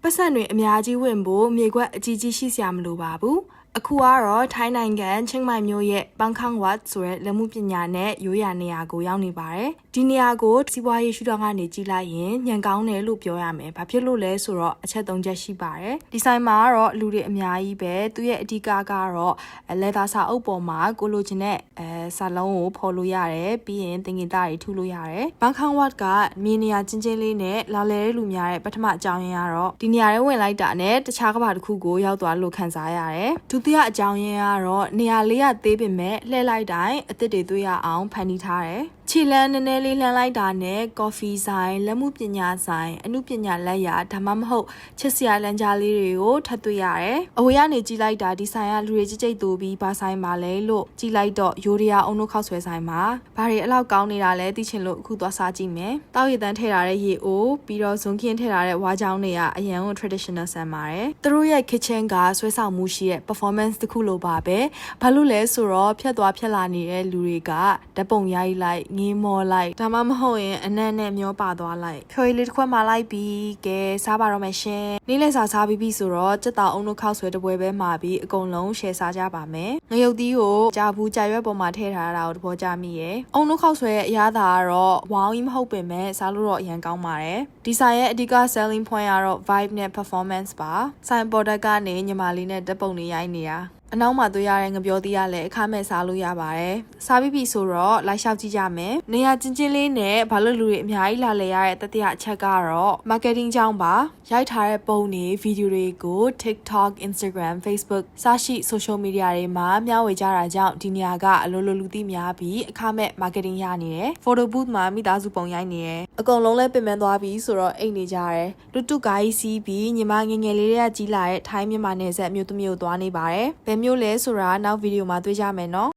ပတ်စံတွေအများကြီးဝင်ဖို့မြေခွက်အကြီးကြီးရှိစရာမလိုပါဘူးအခုကတော့ထိုင်းနိုင်ငံချင်းမိုင်မြို့ရဲ့ဘန်ခန့်ဝတ်ဆိုတဲ့လက်မှုပညာနဲ့ရိုးရာနေရာကိုရောက်နေပါတယ်ဒီနေရာကိုစီးပွားရေးရှုထောင့်ကနေကြည့်လိုက်ရင်ညံကောင်းတယ်လို့ပြောရမယ်ဘာဖြစ်လို့လဲဆိုတော့အချက်၃ချက်ရှိပါတယ်ဒီဆိုင်မှာကတော့လူတွေအများကြီးပဲသူရဲ့အဓိကကတော့လက်သားစာအုပ်ပေါ်မှာကိုလိုချင်တဲ့စာလုံးကိုဖော်လို့ရတယ်ပြီးရင်သင်္ကေတတွေထုလို့ရတယ်ဘန်ခန့်ဝတ်ကမြေနေရာချင်းချင်းလေးနဲ့လာလဲတဲ့လူများတဲ့ပထမအကြောင်းရင်းကတော့ဒီနေရာထဲဝင်လိုက်တာနဲ့တခြားကဘာတစ်ခုကိုရောက်သွားလို့ခံစားရတယ်ဒုတိယအကြောင်းရင်းကတော့နေရာလေးရသေးပေမဲ့လှည့်လိုက်တိုင်းအသစ်တွေတွေ့ရအောင်ဖန်တီးထားတယ်ခြေလန်းနည်းနည်းလေးလှမ်းလိုက်တာနဲ့ကော်ဖီဆိုင်လက်မှုပညာဆိုင်အမှုပညာလက်ရာဒါမှမဟုတ်ချစ်စရာလမ်းကြားလေးတွေကိုထပ်တွေ့ရတယ်အဝေးကနေကြည့်လိုက်တာဒီဆိုင်ကလူတွေကြိတ်ကြိတ်တူပြီးဘာဆိုင်ပါလဲလို့ကြည့်လိုက်တော့ရိုးရာအုံတို့ခောက်ဆွဲဆိုင်မှာဘာတွေအလောက်ကောင်းနေတာလဲသိချင်လို့အခုသွားစားကြည့်မယ်တောက်ရည်တန်းထည့်ထားတဲ့ရေအိုးပြီးတော့ဇွန်ခင်းထည့်ထားတဲ့ဝါကြောင်းတွေကအရန်ကို traditional ဆန်ပါတယ်သူတို့ရဲ့ kitchen ကဆွဲဆောင်မှုရှိတဲ့ performance တစ်ခုလိုပါပဲဘာလို့လဲဆိုတော့ဖြတ်သွားဖြတ်လာနေတဲ့လူတွေကဓာတ်ပုံရိုက်လိုက်ငင်းမော်လိုက်ဒါမှမဟုတ်ရင်အနက်နဲ့မျောပါသွားလိုက်ဖြိုရည်လေးတစ်ခွက်မှလိုက်ပြီးကဲစားပါတော့မယ်ရှင်နေ့လည်စာစားပြီးပြီဆိုတော့စက်တောင်အုံတို့ခောက်ဆွဲတပွဲပဲမှာပြီးအကုန်လုံး share စားကြပါမယ်ငရုတ်သီးကိုကြာဘူးကြာရွက်ပေါ်မှာထည့်ထားတာကိုသဘောကျမိရယ်အုံတို့ခောက်ဆွဲရဲ့အရာသာကတော့ဝေါင်းကြီးမဟုတ်ပင်မဲ့စားလို့တော့အရန်ကောင်းပါတယ်ဒီဆိုင်ရဲ့အဓိက selling point ကတော့ vibe နဲ့ performance ပါဆိုင်ပေါ်တက်ကနေညီမလေးနဲ့ဓာတ်ပုံတွေရိုက်နေတာအနောက်မှာတွေ့ရတဲ့ငပြောသီးရလည်းအခမဲ့စားလို့ရပါတယ်။စားပြီးပြီဆိုတော့လိုက်လျှောက်ကြည့်ကြမယ်။နေရာချင်းချင်းလေးနဲ့ဘာလို့လူတွေအများကြီးလာလဲရတဲ့တတိယအချက်ကတော့ marketing ကြောင့်ပါ။ရိုက်ထားတဲ့ပုံတွေဗီဒီယိုတွေကို TikTok, Instagram, Facebook စရှိ social media တွေမှာမျှဝေကြတာကြောင့်ဒီနေရာကအလိုလိုလူသိများပြီးအခမဲ့ marketing ရနေတယ်။ photo booth မှာမိသားစုပုံရိုက်နေတယ်။အကုန်လုံးလည်းပြင်ပန်းသွားပြီးဆိုတော့အိတ်နေကြတယ်။လူတုကားကြီးစီးပြီးညီမငယ်ငယ်လေးတွေကကြီးလာတဲ့ထိုင်းမြန်မာနယ်စပ်မြို့တစ်မြို့သွားနေပါတယ်။မျိုးလဲဆိုတာနောက်ဗီဒီယိုမှာတွေ့ကြမယ်နော်